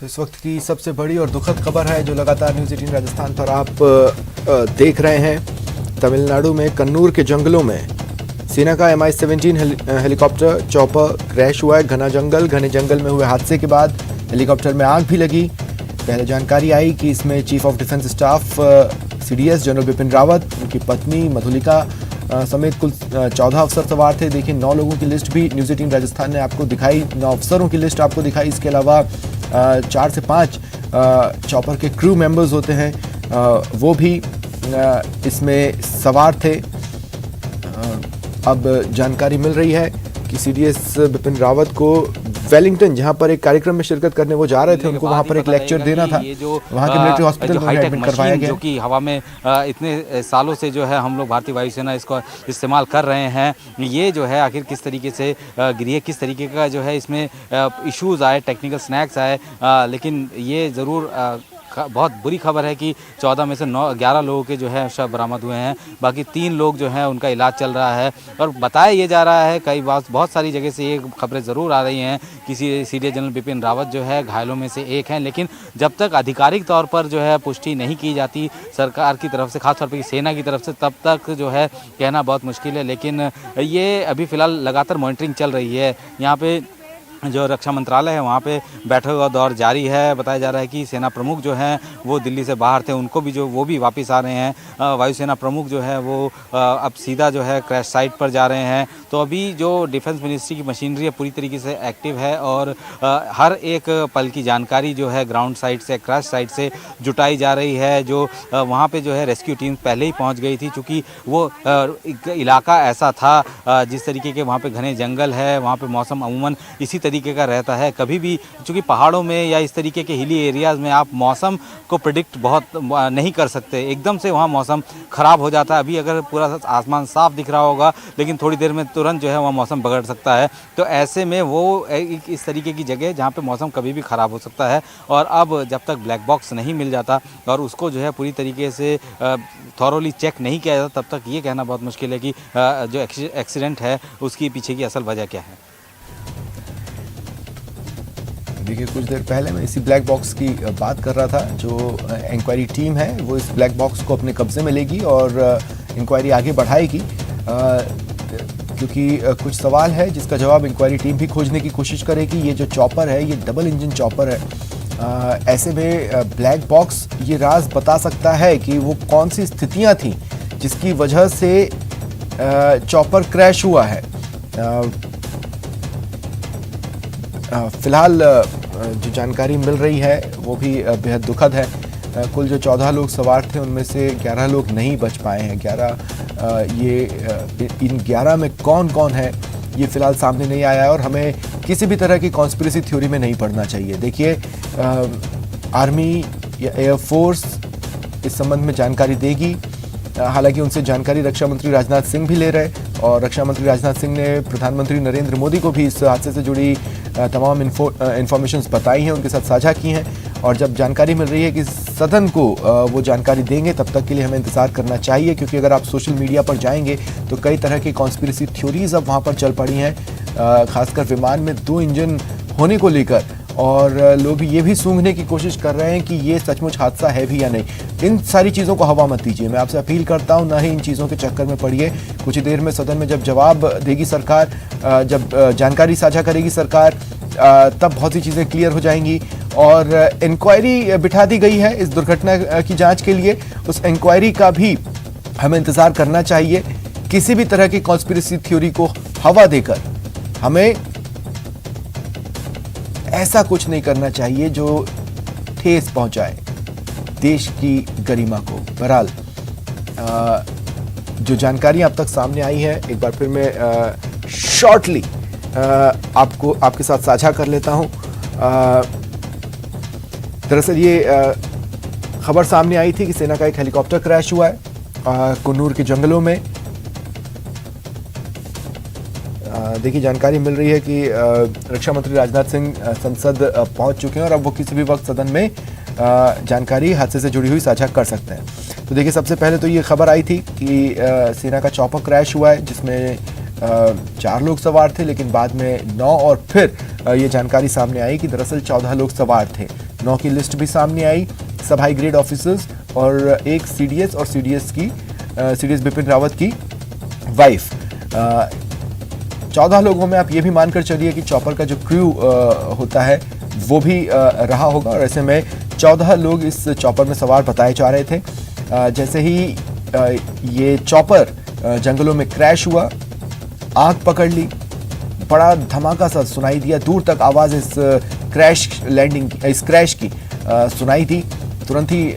तो इस वक्त की सबसे बड़ी और दुखद खबर है जो लगातार न्यूज़ 18 राजस्थान पर आप देख रहे हैं। तमिलनाडु में कन्नूर के जंगलों में सेना का MI-17 हेलीकॉप्टर चॉपर क्रैश हुआ है। घने जंगल में हुए हादसे के बाद हेलीकॉप्टर में आग भी लगी। पहले जानकारी आई कि इसमें chief of defence staff CDS general Bipin Rawat, उनकी पत्नी मधुलिका समेत कुल 14 अफसर सवार थे। देखिए 9 लोगों की लिस्ट भी न्यूज़ 18 राजस्थान ने आपको दिखाई, 9 अफसरों की लिस्ट आपको दिखाई। इसके अलावा 4 से 5 चॉपर के क्रू मेंबर्स होते हैं, वो भी इसमें सवार थे। अब जानकारी मिल रही है कि CDS बिपिन रावत को वेलिंगटन, जहां पर एक कार्यक्रम में शिरकत करने वो जा रहे थे, उनको वहां पर एक लेक्चर देना था। वहां के मिलिट्री हॉस्पिटल में एडमिट करवाया गया, जो कि हवा में इतने सालों से जो है हम लोग भारतीय वायुसेना इसको इस्तेमाल कर रहे हैं। ये जो है आखिर किस तरीके से गिरी है, किस तरीके का जो है इसमें इश्यूज आए, टेक्निकल स्नैक्स आए, लेकिन ये ज़रूर बहुत बुरी खबर है कि 14 में से 11 लोगों के जो है शव बरामद हुए हैं। बाकी 3 लोग जो हैं उनका इलाज चल रहा है। और बताया ये जा रहा है, कई बार बहुत सारी जगह से ये खबरें ज़रूर आ रही हैं कि CDS जनरल बिपिन रावत जो है घायलों में से एक हैं, लेकिन जब तक आधिकारिक तौर पर जो है पुष्टि नहीं की जाती सरकार की तरफ से, खासतौर पर सेना की तरफ से, तब तक जो है कहना बहुत मुश्किल है। लेकिन ये अभी फ़िलहाल लगातार मॉनिटरिंग चल रही है। यहाँ पे जो रक्षा मंत्रालय है वहाँ पे बैठक का दौर जारी है। बताया जा रहा है कि सेना प्रमुख जो हैं वो दिल्ली से बाहर थे, उनको भी वो भी वापस आ रहे हैं। वायुसेना प्रमुख जो है वो अब सीधा जो है क्रैश साइट पर जा रहे हैं। तो अभी जो डिफेंस मिनिस्ट्री की मशीनरी है पूरी तरीके से एक्टिव है और हर एक पल की जानकारी जो है ग्राउंड साइट से, क्रैश साइट से जुटाई जा रही है। जो वहाँ पे जो है रेस्क्यू टीम पहले ही पहुँच गई थी, चूँकि वो इलाका ऐसा था जिस तरीके के वहाँ पे घने जंगल है, वहाँ पे मौसम अमूमन इसी तरीके का रहता है। कभी भी चूँकि पहाड़ों में या इस तरीके के हिली एरियाज़ में आप मौसम को प्रिडिक्ट बहुत नहीं कर सकते, एकदम से वहाँ मौसम ख़राब हो जाता है। अभी अगर पूरा आसमान साफ दिख रहा होगा लेकिन थोड़ी देर में तुरंत जो है वहाँ मौसम बिगड़ सकता है। तो ऐसे में वो इस तरीके की जगह जहाँ पे मौसम कभी भी ख़राब हो सकता है। और अब जब तक ब्लैक बॉक्स नहीं मिल जाता और उसको जो है पूरी तरीके से थॉरोली चेक नहीं किया जाता, तब तक ये कहना बहुत मुश्किल है कि जो एक्सीडेंट है उसकी पीछे की असल वजह क्या है। देखिए कुछ देर पहले मैं इसी ब्लैक बॉक्स की बात कर रहा था। जो इंक्वायरी टीम है वो इस ब्लैक बॉक्स को अपने कब्जे में लेगी और इंक्वायरी आगे बढ़ाएगी, क्योंकि कुछ सवाल है जिसका जवाब इंक्वायरी टीम भी खोजने की कोशिश करेगी। ये जो चॉपर है ये डबल इंजन चॉपर है। ऐसे में ब्लैक बॉक्स ये राज बता सकता है कि वो कौन सी स्थितियाँ थीं जिसकी वजह से चॉपर क्रैश हुआ है। फिलहाल जो जानकारी मिल रही है वो भी बेहद दुखद है। कुल जो 14 लोग सवार थे उनमें से 11 लोग नहीं बच पाए हैं। 11 इन 11 में कौन कौन है ये फिलहाल सामने नहीं आया है और हमें किसी भी तरह की कॉन्स्पिरेसी थ्योरी में नहीं पड़ना चाहिए। देखिए आर्मी या एयरफोर्स इस संबंध में जानकारी देगी। हालांकि उनसे जानकारी रक्षा मंत्री राजनाथ सिंह भी ले रहे और रक्षा मंत्री राजनाथ सिंह ने प्रधानमंत्री नरेंद्र मोदी को भी इस हादसे से जुड़ी तमाम इन्फॉर्मेशंस बताई हैं, उनके साथ साझा की हैं। और जब जानकारी मिल रही है कि सदन को वो जानकारी देंगे, तब तक के लिए हमें इंतज़ार करना चाहिए, क्योंकि अगर आप सोशल मीडिया पर जाएंगे तो कई तरह की कॉन्स्पिरेसी थ्योरीज अब वहाँ पर चल पड़ी हैं, खासकर विमान में 2 इंजन होने को लेकर। और लोग ये भी सूंघने की कोशिश कर रहे हैं कि ये सचमुच हादसा है भी या नहीं। इन सारी चीज़ों को हवा मत दीजिए, मैं आपसे अपील करता हूँ, ना ही इन चीज़ों के चक्कर में पड़िए। कुछ ही देर में सदन में जब जवाब देगी सरकार, जब जानकारी साझा करेगी सरकार, तब बहुत सी चीज़ें क्लियर हो जाएंगी। और इंक्वायरी बिठा दी गई है इस दुर्घटना की जाँच के लिए, उस इंक्वायरी का भी हमें इंतज़ार करना चाहिए। किसी भी तरह की कॉन्स्पिरेसी थ्योरी को हवा देकर हमें ऐसा कुछ नहीं करना चाहिए जो ठेस पहुंचाए देश की गरिमा को। बहरहाल जो जानकारी अब तक सामने आई है, एक बार फिर मैं शॉर्टली आपके साथ साझा कर लेता हूं। दरअसल ये खबर सामने आई थी कि सेना का एक हेलीकॉप्टर क्रैश हुआ है कन्नूर के जंगलों में। देखिए जानकारी मिल रही है कि रक्षा मंत्री राजनाथ सिंह संसद पहुंच चुके हैं और अब वो किसी भी वक्त सदन में जानकारी हादसे से जुड़ी हुई साझा कर सकते हैं। तो देखिए सबसे पहले तो ये खबर आई थी कि सेना का चॉपर क्रैश हुआ है जिसमें 4 लोग सवार थे, लेकिन बाद में 9 और फिर ये जानकारी सामने आई कि दरअसल 14 लोग सवार थे। 9 की लिस्ट भी सामने आई। सब हाई ग्रेड ऑफिसर्स और एक सीडीएस और सीडीएस बिपिन रावत की वाइफ। 14 लोगों में आप ये भी मानकर चलिए कि चॉपर का जो क्रू होता है वो भी रहा होगा, और ऐसे में 14 लोग इस चॉपर में सवार बताए जा रहे थे। जैसे ही ये चॉपर जंगलों में क्रैश हुआ, आग पकड़ ली, बड़ा धमाका सा सुनाई दिया, दूर तक आवाज़ इस क्रैश की सुनाई थी। तुरंत ही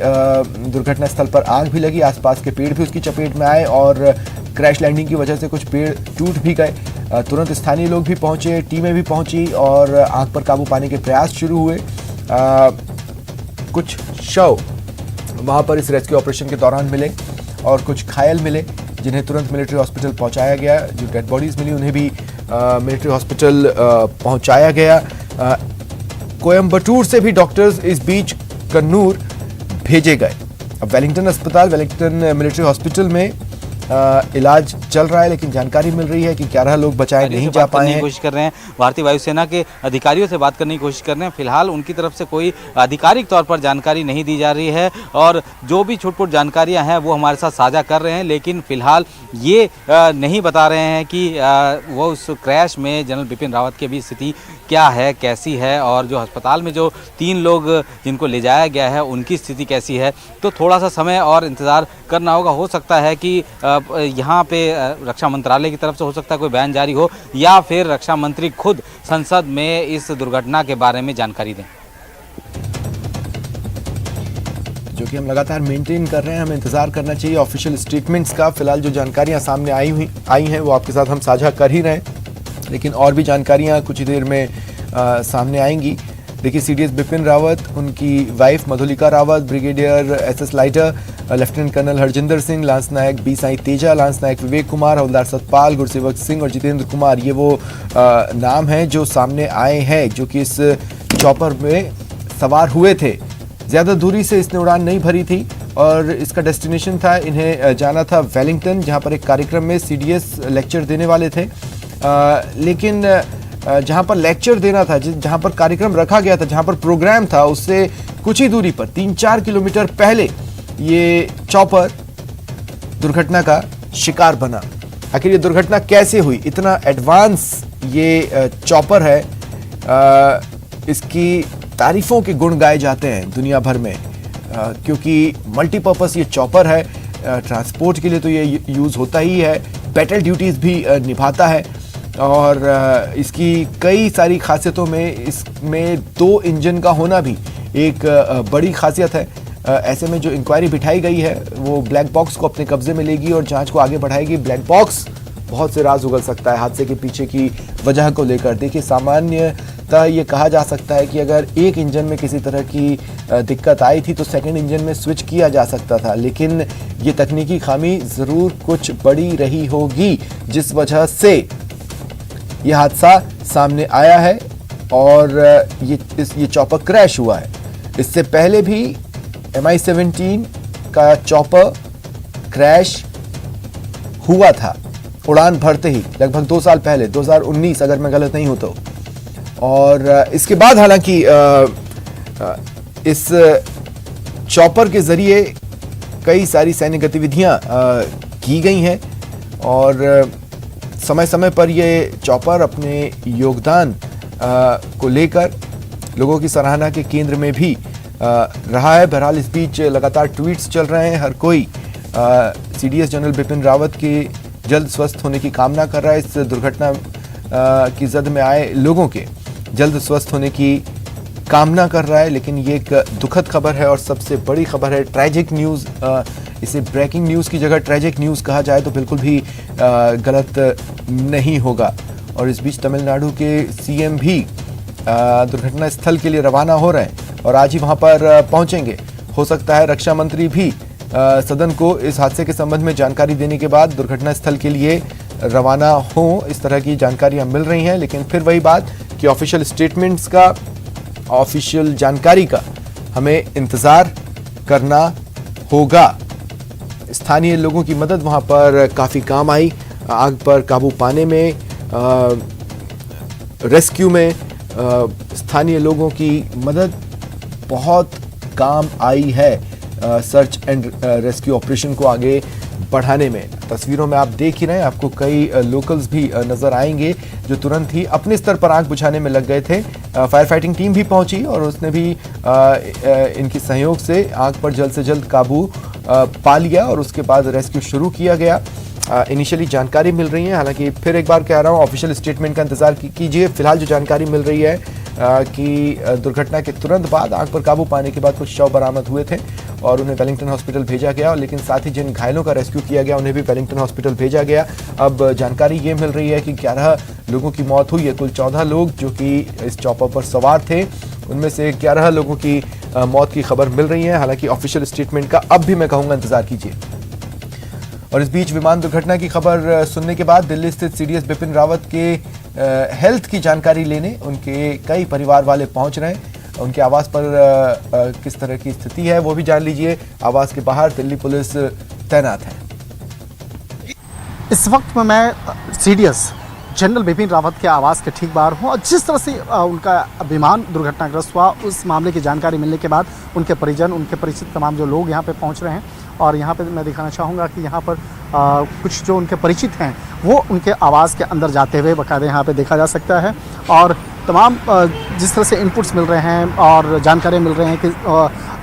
दुर्घटना स्थल पर आग भी लगी, आसपास के पेड़ भी उसकी चपेट में आए और क्रैश लैंडिंग की वजह से कुछ पेड़ टूट भी गए। तुरंत स्थानीय लोग भी पहुंचे, टीमें भी पहुंची और आग पर काबू पाने के प्रयास शुरू हुए। कुछ शव वहां पर इस रेस्क्यू ऑपरेशन के दौरान मिले और कुछ घायल मिले, जिन्हें तुरंत मिलिट्री हॉस्पिटल पहुंचाया गया। जो डेड बॉडीज मिली उन्हें भी मिलिट्री हॉस्पिटल पहुंचाया गया। कोयम्बटूर से भी डॉक्टर्स इस बीच कन्नूर भेजे गए। अब वेलिंगटन मिलिट्री हॉस्पिटल में इलाज चल रहा है, लेकिन जानकारी मिल रही है कि 11 लोग बचाए नहीं जा पाए हैं। कोशिश कर रहे हैं, भारतीय वायुसेना के अधिकारियों से बात करने की कोशिश कर रहे हैं। फिलहाल उनकी तरफ से कोई आधिकारिक तौर पर जानकारी नहीं दी जा रही है, और जो भी छुटपुट जानकारियां हैं वो हमारे साथ साझा कर रहे हैं, लेकिन फिलहाल ये नहीं बता रहे हैं कि वो उस क्रैश में जनरल बिपिन रावत की भी स्थिति क्या है, कैसी है, और जो अस्पताल में जो 3 लोग जिनको ले जाया गया है उनकी स्थिति कैसी है। तो थोड़ा सा समय और इंतज़ार करना होगा। हो सकता है कि यहाँ पे रक्षा मंत्रालय की तरफ से हो सकता है कोई बयान जारी हो, या फिर रक्षा मंत्री खुद संसद में इस दुर्घटना के बारे में जानकारी दें, जो कि हम लगातार मेंटेन कर रहे हैं। हमें इंतजार करना चाहिए ऑफिशियल स्टेटमेंट्स का। फिलहाल जो जानकारियां सामने आई हैं वो आपके साथ हम साझा कर ही रहे हैं, लेकिन और भी जानकारियां कुछ ही देर में सामने आएंगी। देखिए, सीडीएस बिपिन रावत, उनकी wife Madhulika Rawat, brigadier SS Lidder, lieutenant colonel Harjinder Singh, lance Naik B Sai Teja, lance Naik Vivek Kumar, havildar Satpal, Gursewak Singh और जितेंद्र कुमार, ये वो नाम हैं जो सामने आए हैं, जो कि इस चॉपर में सवार हुए थे। ज़्यादा दूरी से इसने उड़ान नहीं भरी थी और इसका डेस्टिनेशन था, इन्हें जाना था वेलिंगटन, जहाँ पर एक कार्यक्रम में सीडीएस लेक्चर देने वाले थे। लेकिन जहाँ पर लेक्चर देना था, जहाँ पर कार्यक्रम रखा गया था, जहाँ पर प्रोग्राम था, उससे कुछ ही दूरी पर 3-4 किलोमीटर पहले ये चॉपर दुर्घटना का शिकार बना। आखिर ये दुर्घटना कैसे हुई? इतना एडवांस ये चॉपर है, इसकी तारीफों के गुण गाए जाते हैं दुनिया भर में, क्योंकि मल्टीपर्पस ये चॉपर है। ट्रांसपोर्ट के लिए तो ये यूज़ होता ही है, बैटल ड्यूटीज़ भी निभाता है, और इसकी कई सारी खासियतों में इसमें 2 इंजन का होना भी एक बड़ी खासियत है। ऐसे में जो इंक्वायरी बिठाई गई है वो ब्लैक बॉक्स को अपने कब्जे में लेगी और जांच को आगे बढ़ाएगी। ब्लैक बॉक्स बहुत से राज उगल सकता है हादसे के पीछे की वजह को लेकर। देखिए, सामान्यतः ये कहा जा सकता है कि अगर एक इंजन में किसी तरह की दिक्कत आई थी तो सेकंड इंजन में स्विच किया जा सकता था, लेकिन ये तकनीकी खामी ज़रूर कुछ बड़ी रही होगी, जिस वजह से ये हादसा सामने आया है और ये चॉपर क्रैश हुआ है। इससे पहले भी MI-17 का चॉपर क्रैश हुआ था उड़ान भरते ही, लगभग 2 साल पहले, 2019 अगर मैं गलत नहीं हूं तो। और इसके बाद हालांकि इस चॉपर के जरिए कई सारी सैन्य गतिविधियां की गई हैं और समय समय पर ये चॉपर अपने योगदान को लेकर लोगों की सराहना के केंद्र में भी रहा है। बहरहाल इस बीच लगातार ट्वीट्स चल रहे हैं, हर कोई सीडीएस जनरल बिपिन रावत के जल्द स्वस्थ होने की कामना कर रहा है। इस दुर्घटना की जद में आए लोगों के जल्द स्वस्थ होने की कामना कर रहा है, लेकिन ये एक दुखद खबर है और सबसे बड़ी खबर है, ट्रैजिक न्यूज़। इसे ब्रेकिंग न्यूज़ की जगह ट्रैजिक न्यूज़ कहा जाए तो बिल्कुल भी गलत नहीं होगा। और इस बीच तमिलनाडु के सीएम भी दुर्घटना स्थल के लिए रवाना हो रहे हैं और आज ही वहां पर पहुंचेंगे। हो सकता है रक्षा मंत्री भी सदन को इस हादसे के संबंध में जानकारी देने के बाद दुर्घटना स्थल के लिए रवाना हो। इस तरह की जानकारियां मिल रही हैं, लेकिन फिर वही बात कि ऑफिशियल स्टेटमेंट्स का, ऑफिशियल जानकारी का हमें इंतज़ार करना होगा। स्थानीय लोगों की मदद वहां पर काफ़ी काम आई, आग पर काबू पाने में, रेस्क्यू में स्थानीय लोगों की मदद बहुत काम आई है सर्च एंड रेस्क्यू ऑपरेशन को आगे बढ़ाने में। तस्वीरों में आप देख ही रहे हैं, आपको कई लोकल्स भी नजर आएंगे जो तुरंत ही अपने स्तर पर आग बुझाने में लग गए थे। फायर फाइटिंग टीम भी पहुंची और उसने भी इनके सहयोग से आग पर जल्द से जल्द काबू पा लिया और उसके बाद रेस्क्यू शुरू किया गया। इनिशियली जानकारी मिल रही है, हालांकि फिर एक बार कह रहा हूं, ऑफिशियल स्टेटमेंट का इंतजार कीजिए। फिलहाल जो जानकारी मिल रही है कि दुर्घटना के तुरंत बाद आग पर काबू पाने के बाद कुछ शव बरामद हुए थे और उन्हें वेलिंगटन हॉस्पिटल भेजा गया, लेकिन साथ ही जिन घायलों का रेस्क्यू किया गया उन्हें भी वेलिंगटन हॉस्पिटल भेजा गया। अब जानकारी ये मिल रही है कि 11 लोगों की मौत हुई है। कुल 14 लोग जो कि इस चॉपर पर सवार थे, उनमें से 11 लोगों की मौत की खबर मिल रही है। हालांकि ऑफिशियल स्टेटमेंट का अब भी मैं कहूँगा इंतजार कीजिए। और इस बीच विमान दुर्घटना की खबर सुनने के बाद दिल्ली स्थित सीडीएस बिपिन रावत के हेल्थ की जानकारी लेने उनके कई परिवार वाले पहुंच रहे हैं। उनके आवास पर किस तरह की स्थिति है वो भी जान लीजिए। आवास के बाहर दिल्ली पुलिस तैनात है। इस वक्त में मैं सीडीएस जनरल बिपिन रावत के आवास के ठीक बाहर हूँ और जिस तरह से उनका विमान दुर्घटनाग्रस्त हुआ उस मामले की जानकारी मिलने के बाद उनके परिजन, उनके परिचित तमाम जो लोग यहाँ पे पहुँच रहे हैं और यहाँ पे मैं दिखाना चाहूँगा कि यहाँ पर कुछ जो उनके परिचित हैं वो उनके आवास के अंदर जाते हुए बाकायदा यहाँ पे देखा जा सकता है। और तमाम जिस तरह से इनपुट्स मिल रहे हैं और जानकारी मिल रहे हैं कि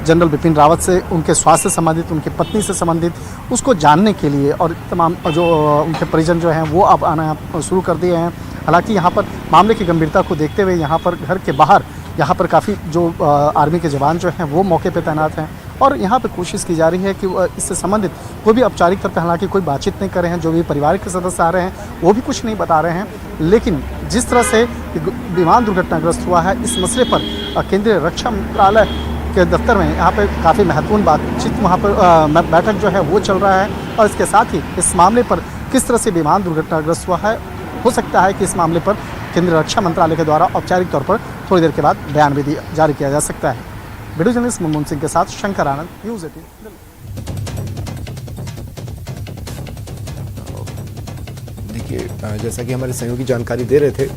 जनरल बिपिन रावत से उनके स्वास्थ्य से संबंधित, उनकी पत्नी से संबंधित उसको जानने के लिए और तमाम जो उनके परिजन जो हैं वो अब आना शुरू कर दिए हैं। हालांकि यहाँ पर मामले की गंभीरता को देखते हुए यहाँ पर घर के बाहर यहाँ पर काफ़ी जो आर्मी के जवान जो हैं वो मौके पे तैनात हैं और यहाँ पे कोशिश की जा रही है कि इससे संबंधित कोई भी औपचारिक तौर पर, हालांकि कोई बातचीत नहीं कर रहे हैं, जो भी परिवार के सदस्य आ रहे हैं वो भी कुछ नहीं बता रहे हैं। लेकिन जिस तरह से विमान दुर्घटनाग्रस्त हुआ है इस मसले पर केंद्रीय रक्षा मंत्रालय के दफ्तर में यहाँ पे काफ़ी महत्वपूर्ण बातचीत वहाँ पर बैठक जो है वो चल रहा है और इसके साथ ही इस मामले पर किस तरह से विमान दुर्घटनाग्रस्त हुआ है, हो सकता है कि इस मामले पर केंद्रीय रक्षा मंत्रालय के द्वारा औपचारिक तौर पर थोड़ी देर के बाद बयान भी जारी किया जा सकता है। वीडियो जर्नलिस्ट मनमोहन सिंह के साथ शंकर आनंद, न्यूज़ 18 दिल्ली। देखिए, जैसा कि हमारे सहयोगी जानकारी दे रहे थे,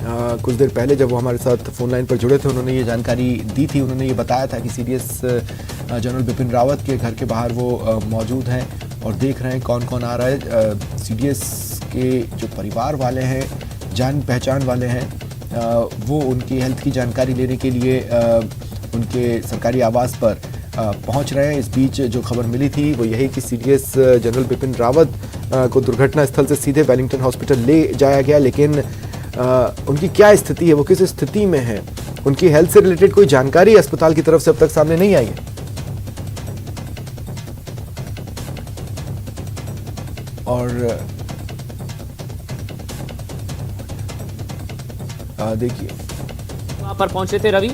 कुछ देर पहले जब वो हमारे साथ फोन लाइन पर जुड़े थे उन्होंने ये जानकारी दी थी। उन्होंने ये बताया था कि सीडीएस जनरल बिपिन रावत के घर के बाहर वो मौजूद हैं और देख रहे हैं कौन कौन आ रहा है। सीडीएस के जो परिवार वाले हैं, जान पहचान वाले हैं, वो उनकी हेल्थ की जानकारी लेने के लिए उनके सरकारी आवास पर पहुंच रहे हैं। इस बीच जो खबर मिली थी वो यही कि सीडीएस जनरल बिपिन रावत को दुर्घटना स्थल से सीधे वेलिंगटन हॉस्पिटल ले जाया गया, लेकिन उनकी क्या स्थिति है, वो किस स्थिति में है, उनकी हेल्थ से रिलेटेड कोई जानकारी अस्पताल की तरफ से अब तक सामने नहीं आई है। और देखिए वहां पर पहुंचे थे रवि।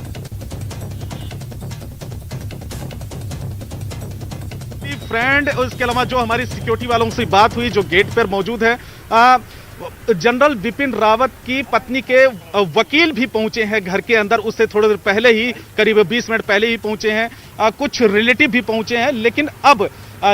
फ्रेंड, उसके अलावा जो हमारी सिक्योरिटी वालों से बात हुई जो गेट पर मौजूद है, जनरल बिपिन रावत की पत्नी के वकील भी पहुंचे हैं घर के अंदर। उससे थोड़ी देर पहले ही, करीब 20 मिनट पहले ही पहुंचे हैं। कुछ रिलेटिव भी पहुंचे हैं, लेकिन अब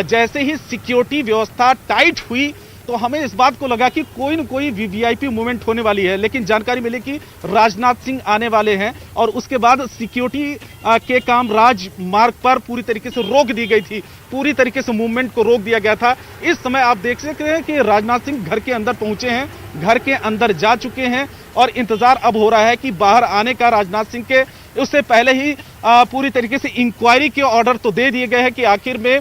जैसे ही सिक्योरिटी व्यवस्था टाइट हुई तो हमें इस बात को लगा कि कोई न कोई वीवीआईपी मूवमेंट होने वाली है, लेकिन जानकारी मिली कि राजनाथ सिंह आने वाले हैं और उसके बाद सिक्योरिटी के काम राजमार्ग पर पूरी तरीके से रोक दी गई थी, पूरी तरीके से मूवमेंट को रोक दिया गया था। इस समय आप देख सकते हैं कि राजनाथ सिंह घर के अंदर पहुंचे हैं, घर के अंदर जा चुके हैं और इंतजार अब हो रहा है कि बाहर आने का राजनाथ सिंह के। उससे पहले ही पूरी तरीके से इंक्वायरी के ऑर्डर तो दे दिए गए हैं कि आखिर में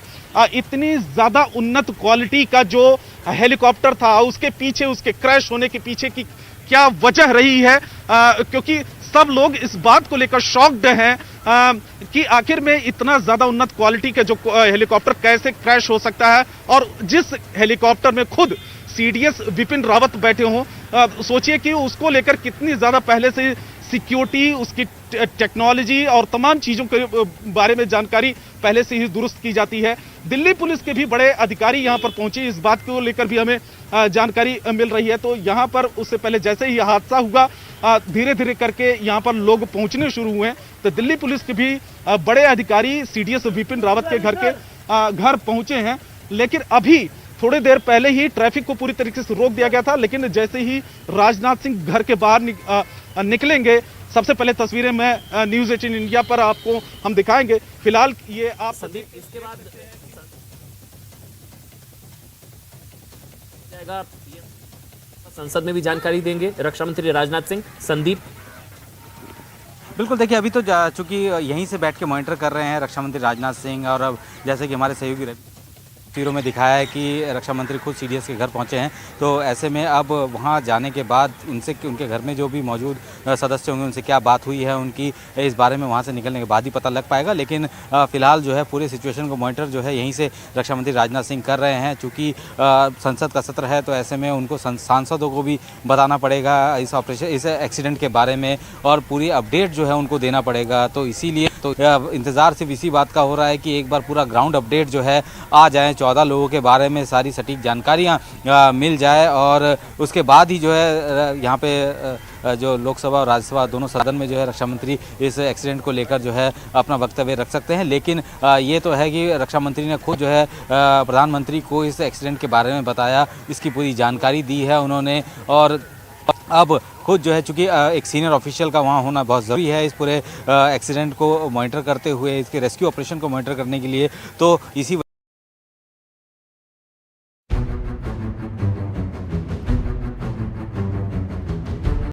इतनी ज्यादा उन्नत क्वालिटी का जो हेलीकॉप्टर था उसके पीछे, उसके क्रैश होने के पीछे की क्या वजह रही है, क्योंकि सब लोग इस बात को लेकर शॉक्ड हैं कि आखिर में इतना ज्यादा उन्नत क्वालिटी का जो हेलीकॉप्टर कैसे क्रैश हो सकता है। और जिस हेलीकॉप्टर में खुद सीडीएस बिपिन रावत बैठे हों, सोचिए कि उसको लेकर कितनी ज्यादा पहले से सिक्योरिटी, उसकी टेक्नोलॉजी और तमाम चीजों के बारे में जानकारी पहले से ही दुरुस्त की जाती है। दिल्ली पुलिस के भी बड़े अधिकारी यहां पर पहुंचे, इस बात को लेकर भी हमें जानकारी मिल रही है। तो यहां पर उससे पहले जैसे ही हादसा हुआ, धीरे धीरे करके यहां पर लोग पहुंचने शुरू हुए। तो दिल्ली पुलिस के भी बड़े अधिकारी सीडीएस बिपिन रावत के घर पहुंचे हैं, लेकिन अभी थोड़ी देर पहले ही ट्रैफिक को पूरी तरीके से रोक दिया गया था। लेकिन जैसे ही राजनाथ सिंह घर के बाहर निकलेंगे, सबसे पहले तस्वीरें मैं न्यूज़ 18 इंडिया पर आपको हम दिखाएंगे। फिलहाल ये आप संदीप, इसके बाद जाएगा, संसद में भी जानकारी देंगे रक्षा मंत्री राजनाथ सिंह। संदीप, बिल्कुल, देखिए अभी तो चूंकि यहीं से बैठ के मॉनिटर कर रहे हैं रक्षा मंत्री राजनाथ सिंह, और अब जैसे कि हमारे सहयोगी तस्वीरों में दिखाया है कि रक्षा मंत्री खुद सीडीएस के घर पहुंचे हैं, तो ऐसे में अब वहां जाने के बाद उनसे उनके घर में जो भी मौजूद सदस्य होंगे उनसे क्या बात हुई है उनकी, इस बारे में वहां से निकलने के बाद ही पता लग पाएगा। लेकिन फिलहाल जो है पूरे सिचुएशन को मॉनिटर जो है यहीं से रक्षा मंत्री राजनाथ सिंह कर रहे हैं। चूँकि संसद का सत्र है तो ऐसे में उनको सांसदों को भी बताना पड़ेगा इस ऑपरेशन, इस एक्सीडेंट के बारे में, और पूरी अपडेट जो है उनको देना पड़ेगा। तो इसीलिए तो इंतज़ार सिर्फ इसी बात का हो रहा है कि एक बार पूरा ग्राउंड अपडेट जो है आ जाए, 14 लोगों के बारे में सारी सटीक जानकारियाँ मिल जाए, और उसके बाद ही जो है यहाँ पे जो लोकसभा और राज्यसभा दोनों सदन में जो है रक्षा मंत्री इस एक्सीडेंट को लेकर जो है अपना वक्तव्य रख सकते हैं। लेकिन ये तो है कि रक्षा मंत्री ने खुद जो है प्रधानमंत्री को इस एक्सीडेंट के बारे में बताया, इसकी पूरी जानकारी दी है उन्होंने, और अब खुद जो है चूँकि एक सीनियर ऑफिशियल का वहाँ होना बहुत ज़रूरी है इस पूरे एक्सीडेंट को मॉनिटर करते हुए, इसके रेस्क्यू ऑपरेशन को मॉनिटर करने के लिए। तो इसी